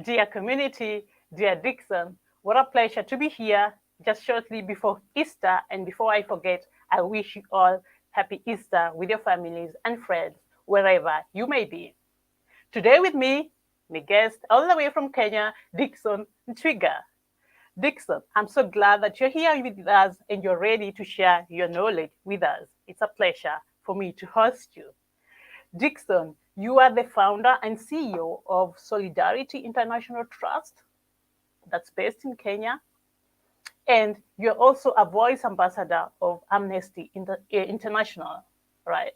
Dear community, dear Dickson, what a pleasure to be here just shortly before Easter. And before I forget, I wish you all happy Easter with your families and friends, wherever you may be. Today with me, my guest all the way from Kenya, Dickson Ntwiga. Dickson, I'm so glad that you're here with us and you're ready to share your knowledge with us. It's a pleasure for me to host you. Dickson, you are the founder and CEO of Solidarity International Trust, that's based in Kenya, and you're also a voice ambassador of Amnesty International, right?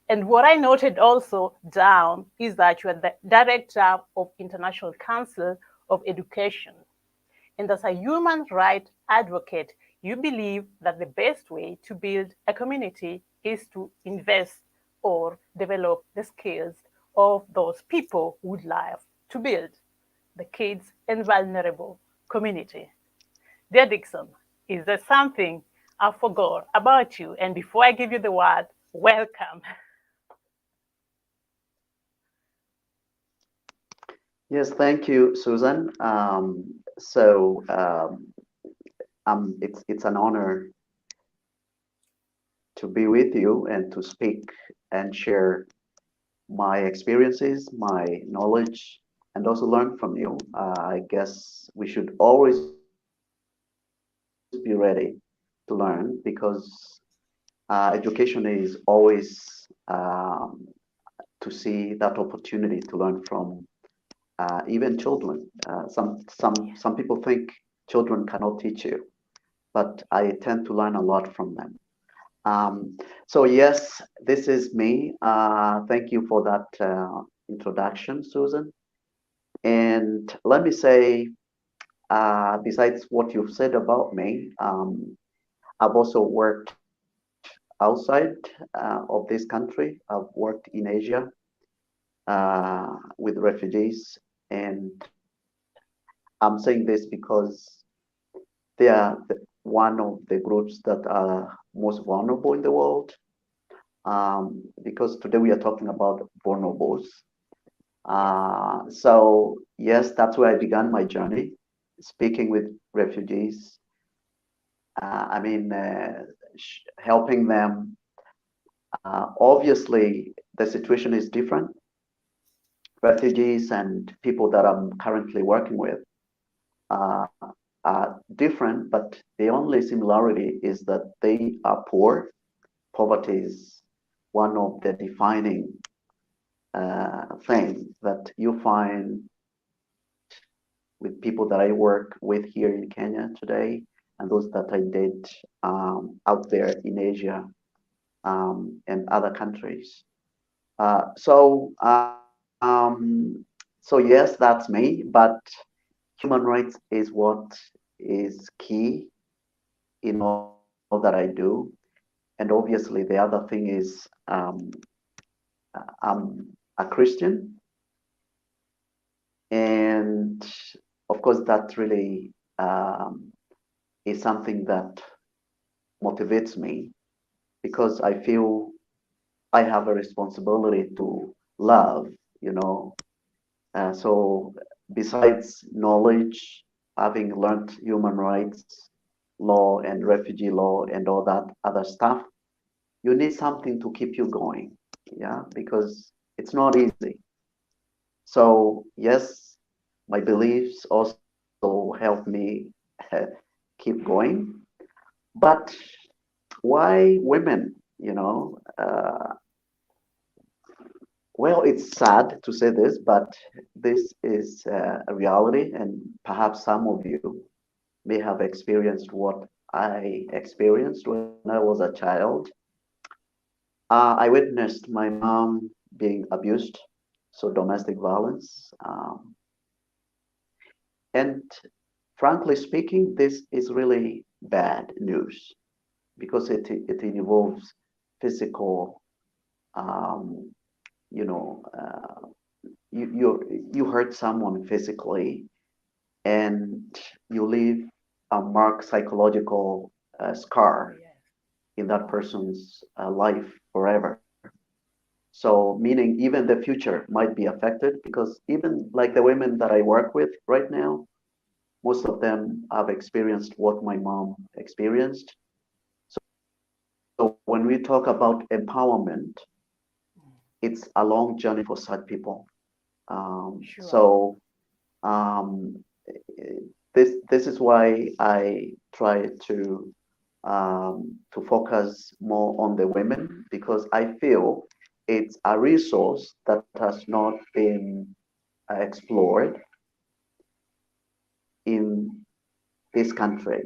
And what I noted also down is that you are the director of International Council of Education. And as a human rights advocate, you believe that the best way to build a community is to invest or develop the skills of those people who would like to build the kids and vulnerable community. Dear Dixon, is there something I forgot about you? And before I give you the word, welcome. Yes, thank you, Susan. It's an honor to be with you and to speak and share my experiences, my knowledge, and also learn from you. I guess we should always be ready to learn because education is always to see that opportunity to learn from even children. Some people think children cannot teach you, but I tend to learn a lot from them. So yes, this is me. Thank you for that introduction, Susan. And let me say, besides what you've said about me, I've also worked outside of this country. I've worked in Asia with refugees, and I'm saying this because they are one of the groups that are most vulnerable in the world. Because today we are talking about vulnerables. So yes, that's where I began my journey, speaking with refugees. I mean, helping them. Obviously, the situation is different. Refugees and people that I'm currently working with uh, are different, but the only similarity is that they are poor. Poverty is one of the defining things that you find with people that I work with here in Kenya today, and those that I did out there in Asia and other countries. So yes, that's me. But human rights is what is key in all that I do. And obviously, the other thing is I'm a Christian, and of course, that really is something that motivates me because I feel I have a responsibility to love, you know. So, besides knowledge, having learned human rights law and refugee law and all that other stuff, you need something to keep you going, yeah, because it's not easy. So, yes, my beliefs also help me keep going. But why women? Well, it's sad to say this, but this is a reality, and perhaps some of you may have experienced what I experienced when I was a child. I witnessed my mom being abused, so domestic violence. And frankly speaking, this is really bad news because it involves physical, um, you know, you hurt someone physically and you leave a marked psychological scar in that person's life forever. So meaning even the future might be affected because even like the women that I work with right now, most of them have experienced what my mom experienced. So when we talk about empowerment, it's a long journey for such people. Sure. So um, this is why I try to focus more on the women because I feel it's a resource that has not been explored in this country.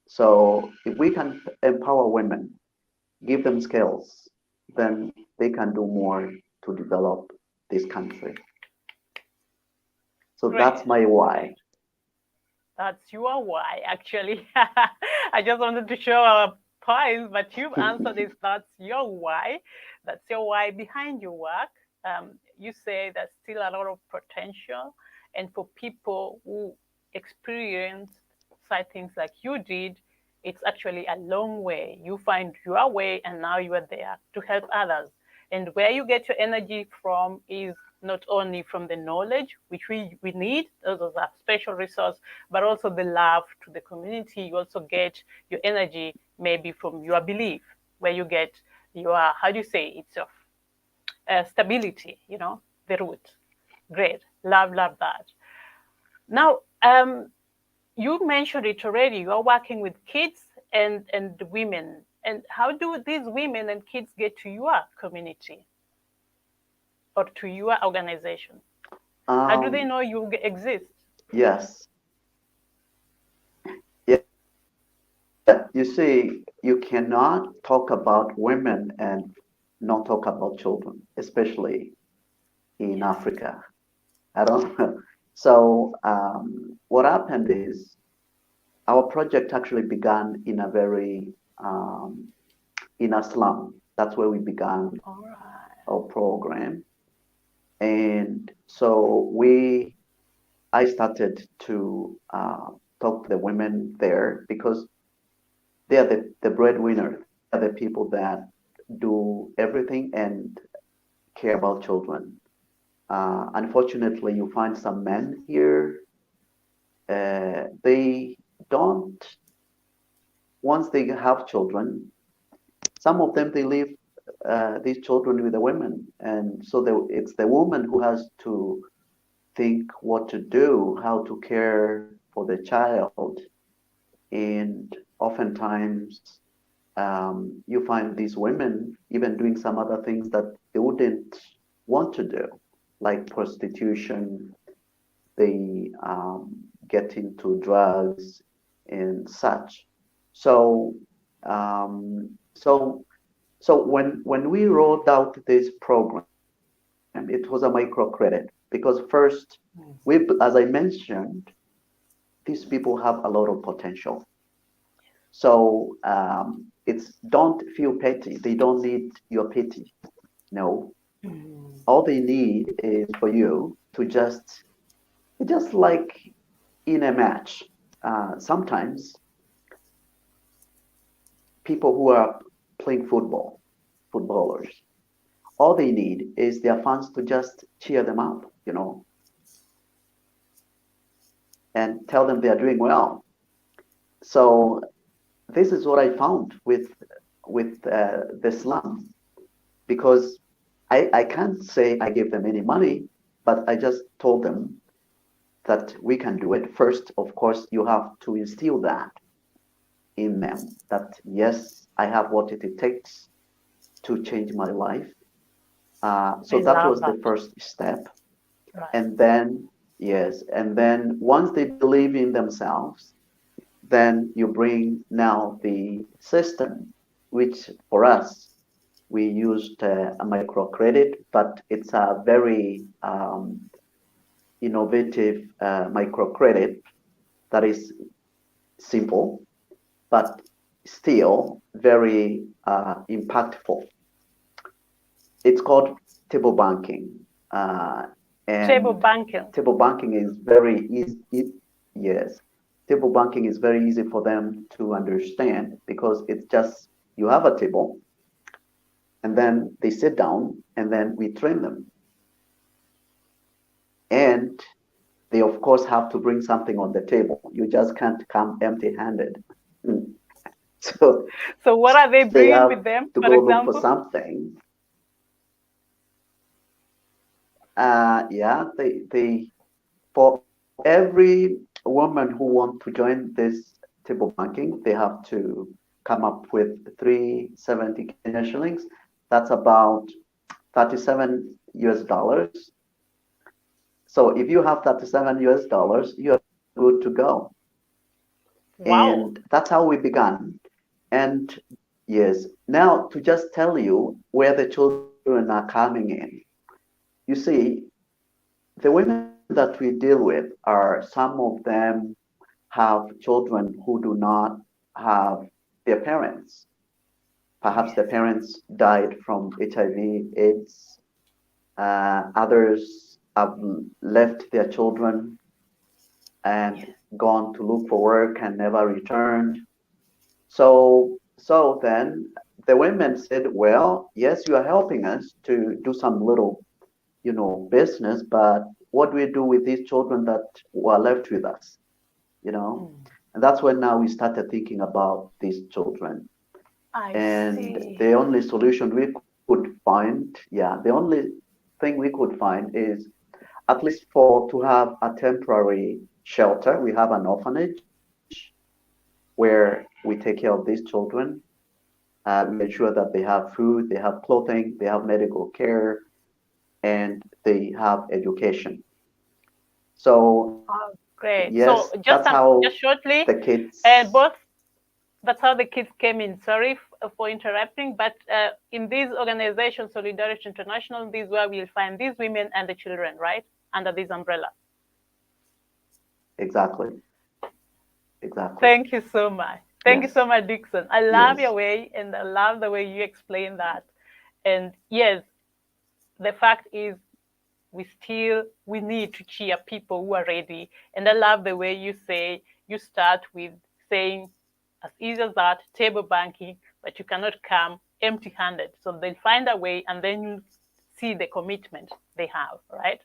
So if we can empower women, give them skills, then they can do more to develop this country. So that's Great. my why. That's your why, actually. I just wanted to show our points, but you've answered this. That's your why. That's your why behind your work. You say there's still a lot of potential, and for people who experience such things like you did, it's actually a long way. You find your way, and now you are there to help others. And where you get your energy from is not only from the knowledge, which we need, those are special resource, but also the love to the community. You also get your energy maybe from your belief, where you get your, how do you say, it's your stability, the root. Great. Love that. Now, you mentioned it already. You're working with kids and women. And how do these women and kids get to your community or to your organization? How do they Um, know you exist? yes. Yeah. You see, you cannot talk about women and not talk about children, especially in Yes. Africa. I don't know. So what happened is our project actually began in a very in a slum. That's where we began All right. our program. And so I started to talk to the women there because they are the breadwinner. They are the people that do everything and care about children. Unfortunately, you find some men here. They don't. Once they have children, some of them they leave these children with the women, and so it's the woman who has to think what to do, how to care for the child, and oftentimes you find these women even doing some other things that they wouldn't want to do, like prostitution. They get into drugs and such. So, so, so when we rolled out this program, it was a microcredit because first, as I mentioned, these people have a lot of potential. So it's don't feel petty. They don't need your pity. No, all they need is for you to just like in a match. Sometimes people who are playing footballers, all they need is their fans to just cheer them up, and tell them they are doing well. So this is what I found with the slum because I can't say I gave them any money, but I just told them that we can do it. First, of course, you have to instill that in them that yes, I have what it takes to change my life. So I that love was that. the first step. Right. And then, yes, and then once they believe in themselves, then you bring now the system, which for us, we used a microcredit, but it's a very innovative microcredit that is simple, but still very impactful. It's called table banking. Table And banking. table banking is very easy. Yes, table banking is very easy for them to understand because it's just you have a table and then they sit down, and then we train them. And they, of course, have to bring something on the table. You just can't come empty-handed. So So what are they they bringing with have them, to for go look for example? something. Yeah, they for every woman who wants to join this table banking, they have to come up with 370 Kenya shillings. That's about 37 US dollars. So if you have 37 US dollars, you're good to go. Wow. And that's how we began. And yes, now to just tell you where the children are coming in. You see, the women that we deal with are, some of them have children who do not have their parents. Perhaps Yes. their parents died from HIV, AIDS. Others have left their children and Yes. gone to look for work and never returned. So then the women said, well, yes, you are helping us to do some little, business, but what do we do with these children that were left with us, you know? Mm. And that's when now we started thinking about these children. I And see. the only solution we could find, yeah, the only thing we could find is, at least for to have a temporary shelter, we have an orphanage where we take care of these children. We ensure that they have food, they have clothing, they have medical care, and they have education. So Oh, great. yes, So that's how just shortly, the and kids. both that's how the kids came in. Sorry for interrupting, but in these organizations, Solidarity International, this is where we'll find these women and the children, right, under this umbrella. Exactly, exactly. Thank you so much. Thank you so Yes, much, Dickson. I love your yes, way, and I love the way you explain that. And yes, the fact is, we need to cheer people who are ready. And I love the way you say you start with saying as easy as that, table banking, but you cannot come empty-handed. So they'll find a way, and then you see the commitment they have, right?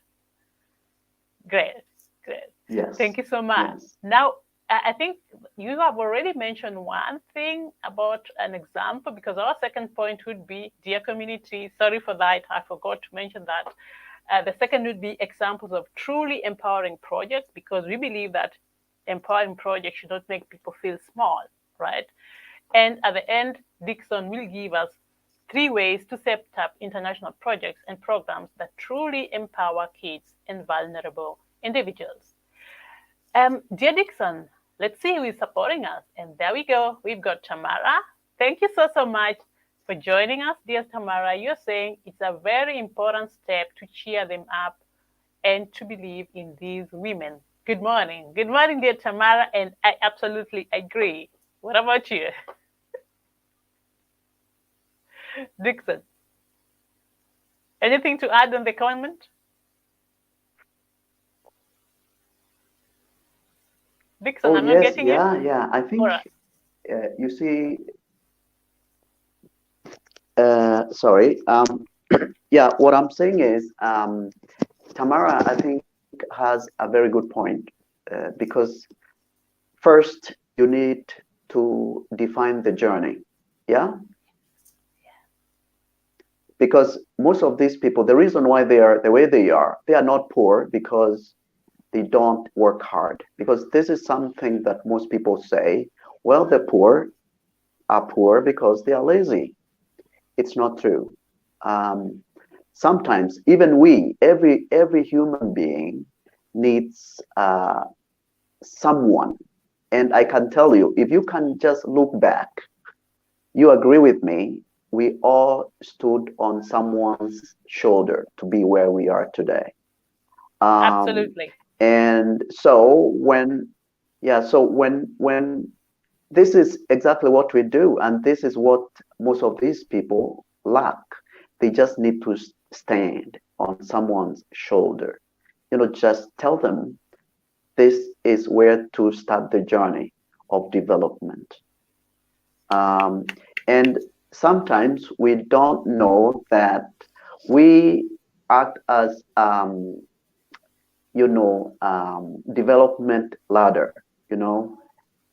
Great, great. Thank yes, you so much. yes. Now, I think you have already mentioned one thing about an example, because our second point would be, dear community, sorry for that, I forgot to mention that. The second would be examples of truly empowering projects, because we believe that empowering projects should not make people feel small, right? And at the end, Dickson will give us 3 ways to set up international projects and programs that truly empower kids and vulnerable individuals. Dear Dickson, let's see who is supporting us. And there we go. We've got Tamara. Thank you so much for joining us, dear Tamara. You're saying it's a very important step to cheer them up and to believe in these women. Good morning. Good morning, dear Tamara. And I absolutely agree. What about you, Dickson? Anything to add on the comment? Dickson, Oh I'm not yes, getting you. yeah. I All think right. you see. Sorry. Yeah. What I'm saying is, Tamara, I think, has a very good point, because first you need to define the journey. Yeah. Because most of these people, the reason why they are the way they are not poor because they don't work hard. Because this is something that most people say, well, the poor are poor because they are lazy. It's not true. Um, Sometimes even every human being needs someone. And I can tell you, if you can just look back, you agree with me, we all stood on someone's shoulder to be where we are today. Um, Absolutely. and so when this is exactly what we do, and this is what most of these people lack. They just need to stand on someone's shoulder. Just tell them this is where to start the journey of development. Um, and sometimes we don't know that we act as development ladder. You know,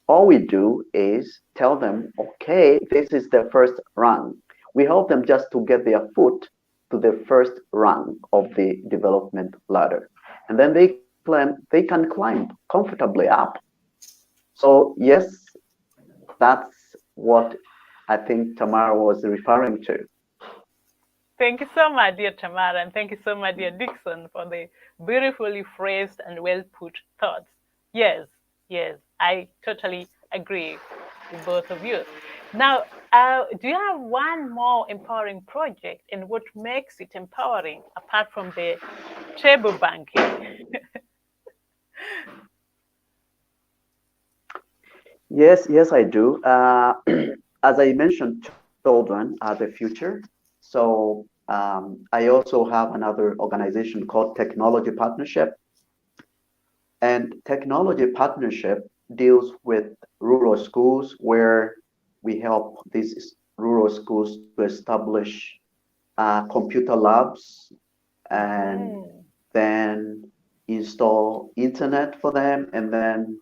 all we do is tell them, okay, this is the first rung. We help them just to get their foot to the first rung of the development ladder, and then they can climb comfortably up. So yes, that's what I think Tamara was referring to. Thank you so much, dear Tamara, and thank you so much, dear Dickson, for the beautifully phrased and well put thoughts. Yes, yes, I totally agree with both of you. Now, do you have one more empowering project, and what makes it empowering apart from the table banking? Yes, I do. As I mentioned, children are the future. So I also have another organization called Technology Partnership. And Technology Partnership deals with rural schools where we help these rural schools to establish computer labs and Mm, then install internet for them. And then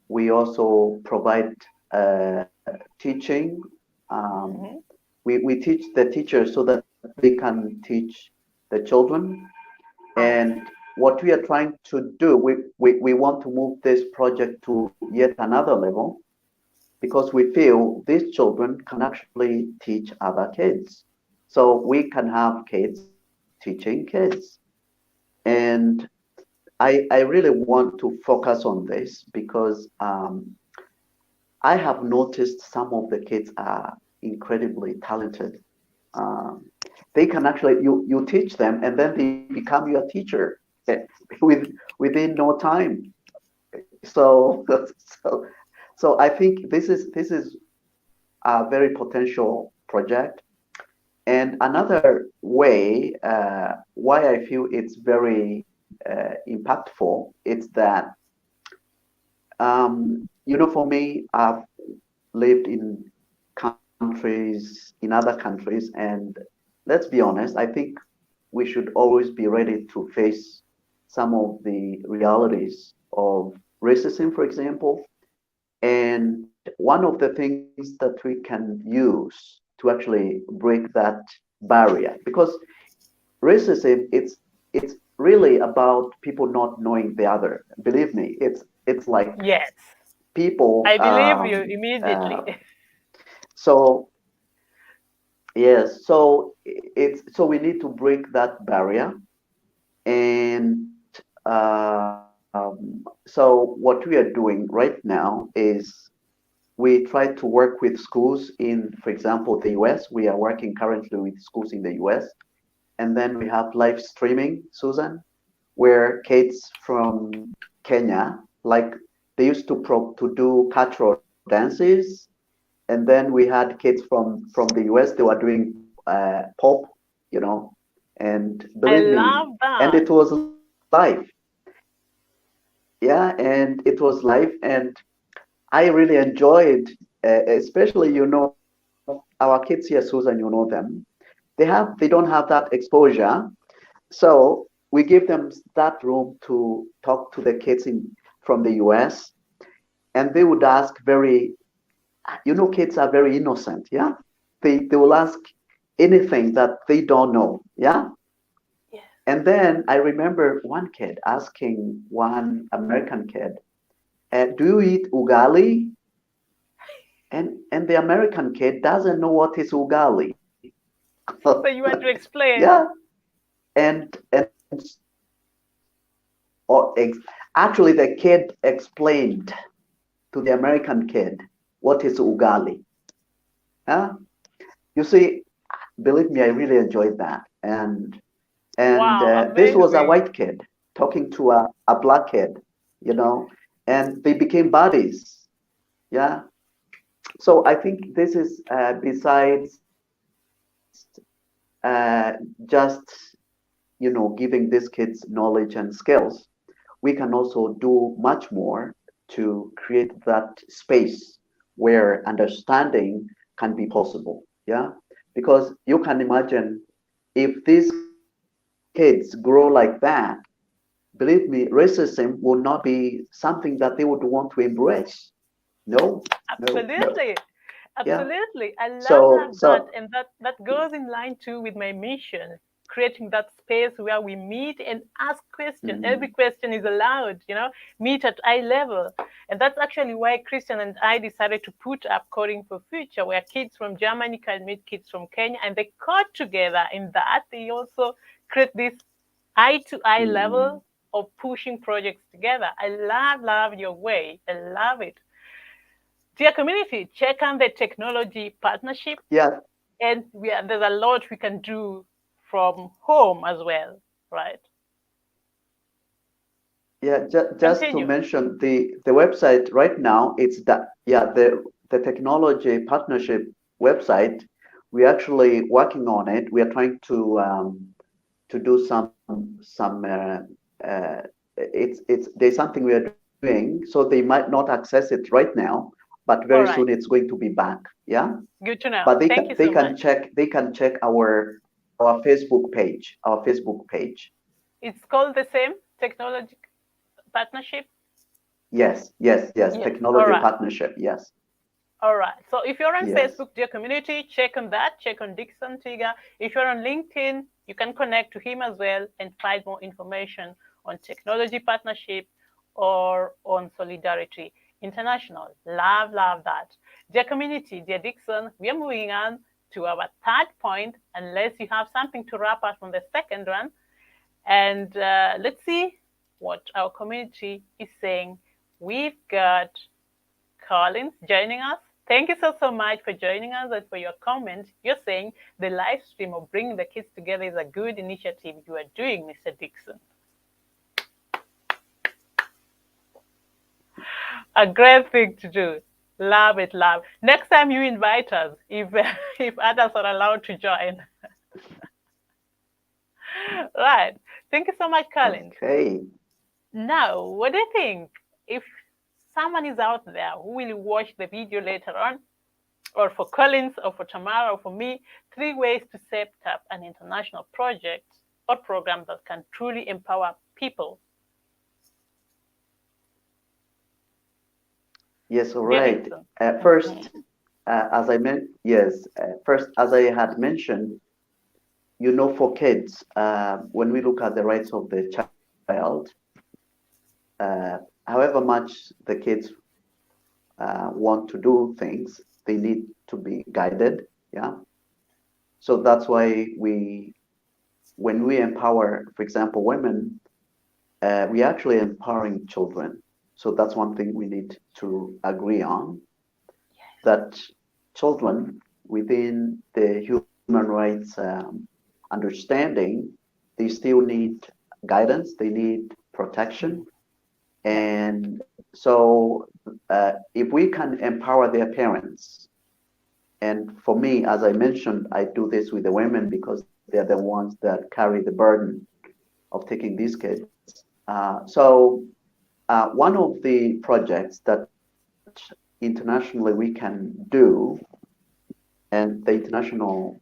we also provide teaching. Um, mhm. we teach the teachers so that they can teach the children. Yes. And what we are trying to do, we want to move this project to yet another level because we feel these children can actually teach other kids. So we can have kids teaching kids. And I really want to focus on this because I have noticed some of the kids are incredibly talented. Um, they can actually you teach them and then they become your teacher with within no time. So so so I think this is a very potential project. And another way why I feel it's very impactful, it's that for me, I've lived in countries, in other countries, and let's be honest, I think we should always be ready to face some of the realities of racism, for example. And one of the things that we can use to actually break that barrier, because racism, it's really about people not knowing the other. Believe me, it's like Yes, people. I believe you immediately. So yes, so we need to break that barrier, and so what we are doing right now is we try to work with schools in, for example, the US. We are working currently with schools in the US, and then we have live streaming, Susan, where kids from Kenya, like they used to do cultural dances, and then we had kids from the US. They were doing pop, you know, and I believe me, love and that. it was live. Yeah, and it was live, and I really enjoyed, especially our kids here, Susan. You know them. They don't have that exposure, so we give them that room to talk to the kids from the US, and they would ask kids are very innocent, yeah? They will ask anything that they don't know, yeah? Yes. And then I remember one kid asking one American kid, do you eat ugali? And the American kid doesn't know what is ugali. So you want to Yeah, explain? and or actually the kid explained to the American kid what is ugali. Huh? You see, believe me, I really enjoyed that. And Wow, this was a amazing. white kid talking to a black kid, you know, and they became buddies. Yeah. So I think this is besides just giving these kids knowledge and skills, we can also do much more to create that space where understanding can be possible. Yeah. because you can imagine if these kids grow like that, believe me, racism will not be something that they would want to embrace. No, no, no. Absolutely. Yeah. Absolutely. I So, love that. so, And that goes in line too with my mission, creating that space where we meet and ask questions. Every mm, question is allowed, meet at eye level. And that's actually why Christian and I decided to put up Coding for Future, where kids from Germany can meet kids from Kenya and they code together. In that, they also create this eye to eye mm, level of pushing projects together. I love your way. I love it. Dear community, check on the technology partnership, yeah, and there's a lot we can do from home as well, right? yeah. Just to Continue. mention the website right now, it's that, yeah, the technology partnership website. We're actually working on it. We are trying to do some it's there's something we are doing, so they might not access it right now, but very All soon right. it's going to be back. Yeah, Good to know. but Thank you so much. they can check our Facebook page. It's called the same technology partnership. Yes, Yes. All technology right. partnership. Yes, All right. So if you're on yes. Facebook, dear community, check on that. Check on Dickson Ntwiga. If you're on LinkedIn, you can connect to him as well and find more information on technology partnership or on Solidarity International. Love that. Dear community, dear Dickson, we are moving on to our third point, unless you have something to wrap up on the second one. And let's see what our community is saying. We've got Collins joining us. Thank you so much for joining us and for your comment. You're saying the live stream of bringing the kids together is a good initiative you are doing, Mr. Dickson. A great thing to do. Love it, love. Next time you invite us, if if others are allowed to join. Right. Thank you so much, Collins. Okay. Now, what do you think? If someone is out there who will watch the video later on, or for Collins, or for Tamara, or for me, 3 ways to set up an international project or program that can truly empower people. Yes. All Dear right. Dixon. First, Mhm. as I meant, yes. First, as I had mentioned, for kids, when we look at the rights of the child, uh, however much the kids want to do things, they need to be guided. Yeah. So that's why when we empower, for example, women, we actually empowering children. So that's one thing we need to agree on, that children within the human rights understanding, they still need guidance, they need protection. Yeah. And so if we can empower their parents, and for me, as I mentioned, I do this with the women because they're the ones that carry the burden of taking these kids. One of the projects that internationally we can do, and the international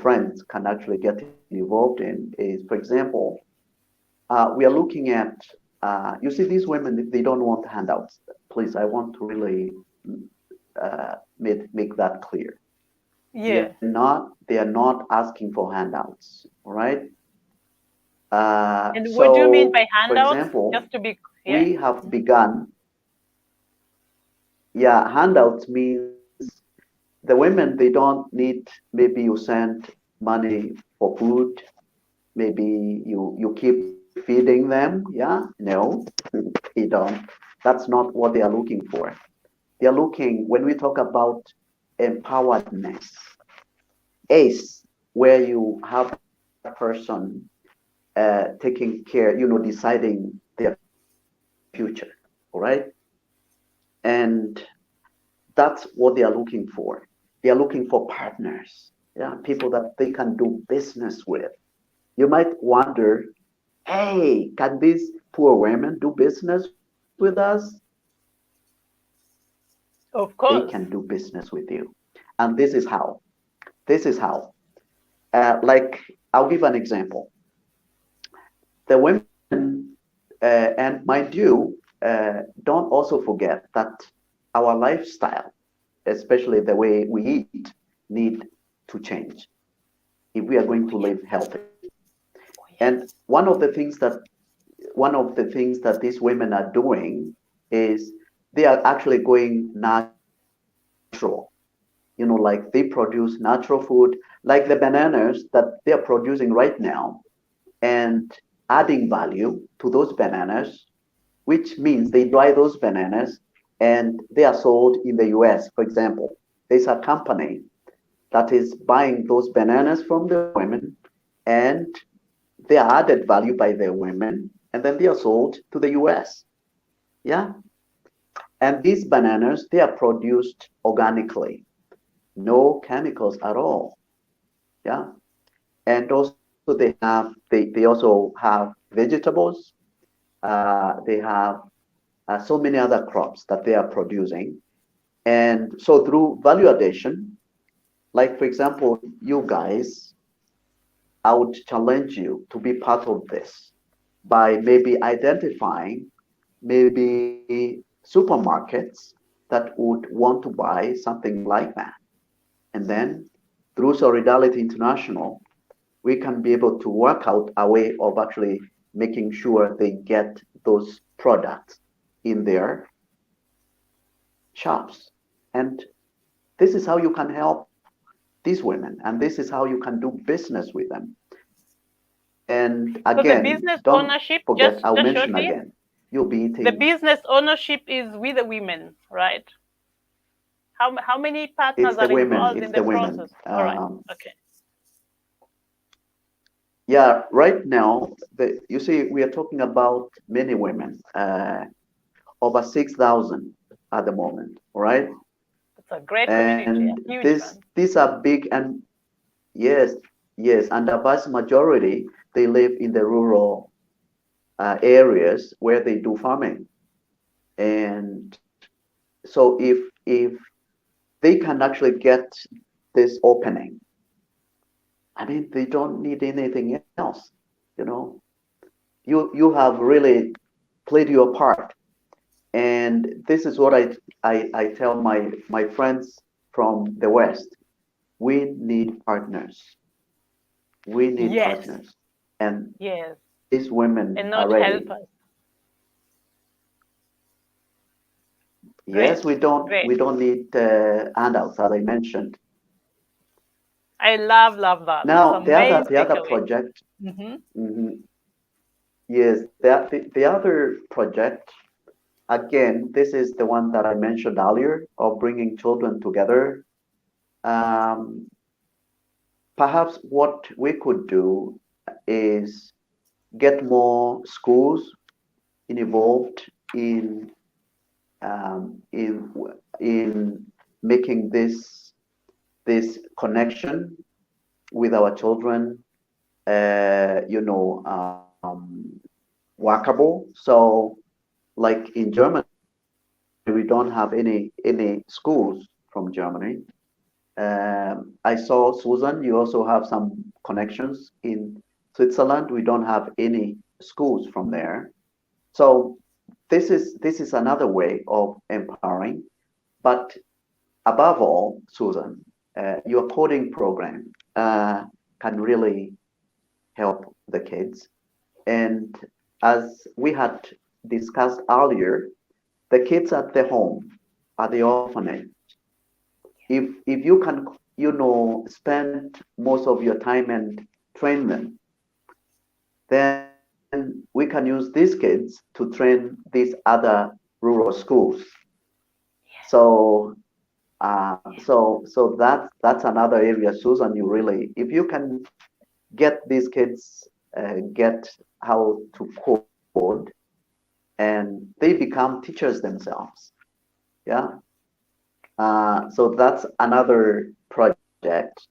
friends can actually get involved in, is, for example, we are looking at, you see, these women, they don't want handouts. Please, I want to really make that clear. Yeah. They are not asking for handouts, all right? And what do you mean So, by for handouts? example, Just to be, yeah. we have begun, yeah, handouts means the women, they don't need, maybe you send money for food, maybe you keep feeding them, yeah? No, they don't. That's not what they are looking for. They are looking, when we talk about empoweredness, ACE, where you have that person taking care, deciding their future, all right? And that's what they are looking for. They are looking for partners, yeah, people that they can do business with. You might wonder, hey, can these poor women do business with us? Of They can course. do business with you. And this is how. This is how. Like, I'll give an example. The women, and mind you, don't also forget that our lifestyle, especially the way we eat, need to change if we are going to live healthy. Oh, And yes. one of the things that these women are doing is they are actually going natural. Like they produce natural food, like the bananas that they are producing right now, and adding value to those bananas, which means they dry those bananas and they are sold in the US, for example. There's a company that is buying those bananas from the women, and they are added value by the women, and then they are sold to the US. Yeah. And these bananas, they are produced organically, no chemicals at all. Yeah. And also they also have vegetables. They have so many other crops that they are producing. And so through value addition, like for example, you guys, I would challenge you to be part of this by maybe identifying maybe supermarkets that would want to buy something like that. And then through Solidarity International, we can be able to work out a way of actually making sure they get those products in their shops. And this is how you can help these women, and this is how you can do business with them. And So the again, business don't ownership, forget, just I'll just mention shortly, again, you'll be the eating. business ownership is with the women, right? How many It's partners the are women. involved It's in the the women. process? All right. Okay. Yeah, right now, you see, we are talking about many women, over 6,000 at the moment, all right? It's a great community, a And huge one. these are big, and yes, yes, and the vast majority, they live in the rural areas where they do farming. And so if they can actually get this opening, I mean, they don't need anything else, you know. You have really played your part. And this is what I tell my friends from the West. We need partners. We need Yes, partners. And yes, these women and are not ready. helpers. Yes, Great, we great. don't need handouts, as I mentioned. I love that. It's Now, amazing the other takeaway. project, Hmm. mhm, yes, the other project, again, this is the one that I mentioned earlier of bringing children together. Um, Perhaps what we could do is get more schools involved um, in in making this connection with our children, workable. So, like in Germany, we don't have any schools from Germany. I saw Susan, you also have some connections in Switzerland. We don't have any schools from there. So this is another way of empowering. But above all, Susan, your coding program can really help the kids. And as we had discussed earlier, the kids at the home, at the orphanage, if you can, spend most of your time and train them, then we can use these kids to train these other rural schools. So that's another area, Susan. You really, if you can get these kids get how to code, and they become teachers themselves. Yeah. So that's another project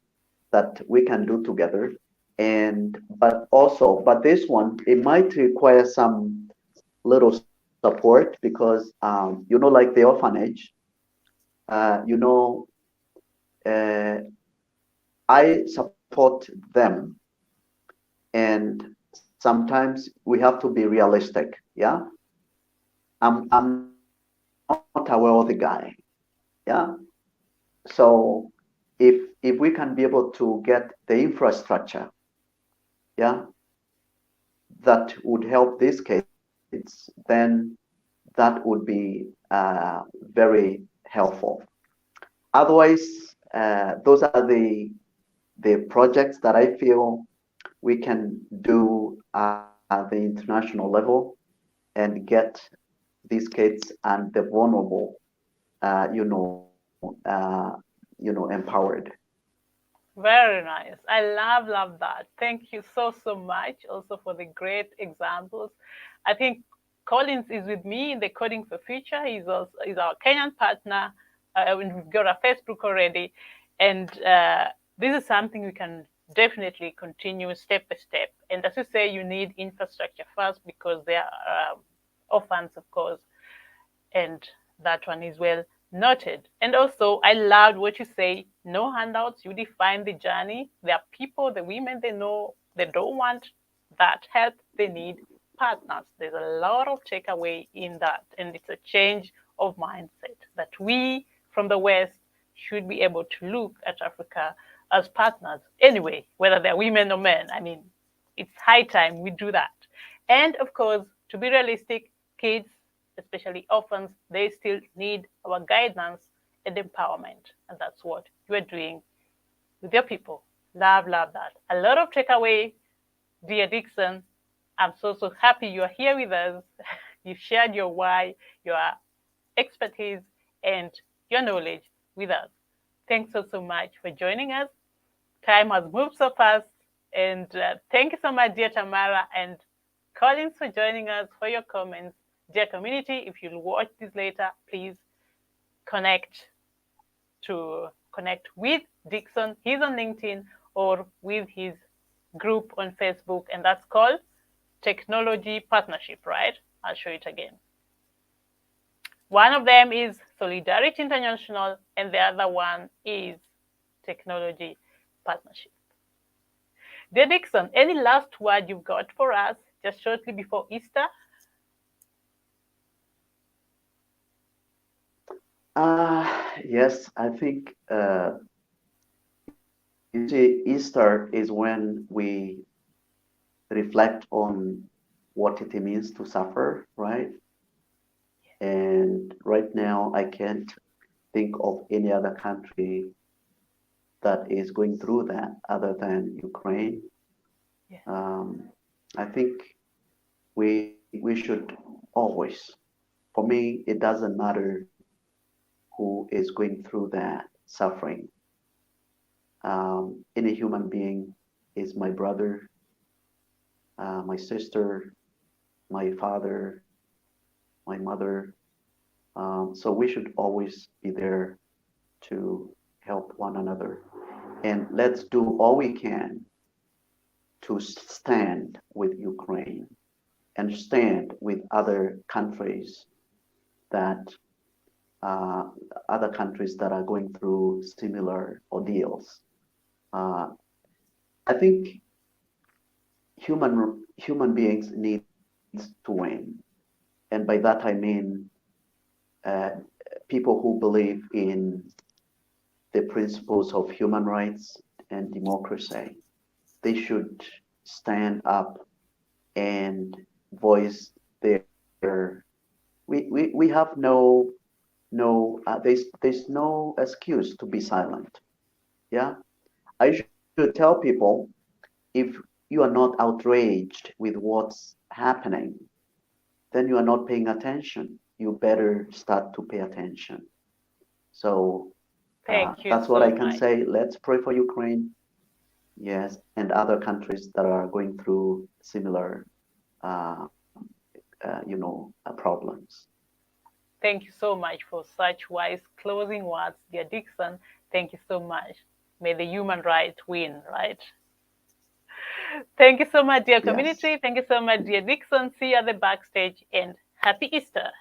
that we can do together. And but this one, it might require some little support because like the orphanage, uh, you know, uh, I support them, and sometimes we have to be realistic. Yeah, I'm not a wealthy guy. Yeah, so if we can be able to get the infrastructure, yeah, that would help these kids, then that would be very helpful. Otherwise, those are the projects that I feel we can do at the international level and get these kids and the vulnerable, uh, you know, uh, empowered. Very nice. I love that. Thank you so much also for the great examples. I think Collins is with me in the Coding for Future. He's also is our Kenyan partner. We've got a Facebook already, and this is something we can definitely continue step by step. And as you say, you need infrastructure first because there are orphans, of course, and that one is well noted. And also, I loved what you say, no handouts, you define the journey. There are people, the women they know, they don't want that help, they need partners. There's a lot of takeaway in that, and it's a change of mindset that we from the West should be able to look at Africa as partners anyway, whether they're women or men. I mean, it's high time we do that. And of course, to be realistic, kids, especially orphans, they still need our guidance and empowerment. And that's what you are doing with your people. Love that. A lot of takeaway, dear Dickson. I'm so happy you are here with us. You've shared your why, your expertise, and your knowledge with us. Thanks so much for joining us. Time has moved so fast. And thank you so much, dear Tamara and Collins, for joining us, for your comments. Dear community, if you'll watch this later, please connect connect with Dickson. He's on LinkedIn or with his group on Facebook, and that's called Technology Partnership, right? I'll show it again. One of them is Solidarity International, and the other one is Technology Partnership. Dear Dickson, any last word you've got for us just shortly before Easter? Yes, I think you see, Easter is when we reflect on what it means to suffer, right? And right now, I can't think of any other country that is going through that other than Ukraine. Yeah. I think we should always, for me, it doesn't matter who is going through that suffering. Any human being is my brother, my sister, my father, my mother. So we should always be there to help one another. And let's do all we can to stand with Ukraine and stand with that uh, other countries that are going through similar ordeals. Uh, I think human beings need to win, and by that I mean uh, people who believe in the principles of human rights and democracy. They should stand up and voice their. We have there's no excuse to be silent. Yeah, I should tell people if you are not outraged with what's happening, then you are not paying attention. You better start to pay attention. So Thank you that's what I so can much. say. Let's pray for Ukraine, yes, and other countries that are going through similar, uh, problems. Thank you so much for such wise closing words, dear Dickson. Thank you so much. May the human rights win, right? Thank you so much, dear Yes. community. Thank you so much, dear Dickson. See you at the backstage and happy Easter.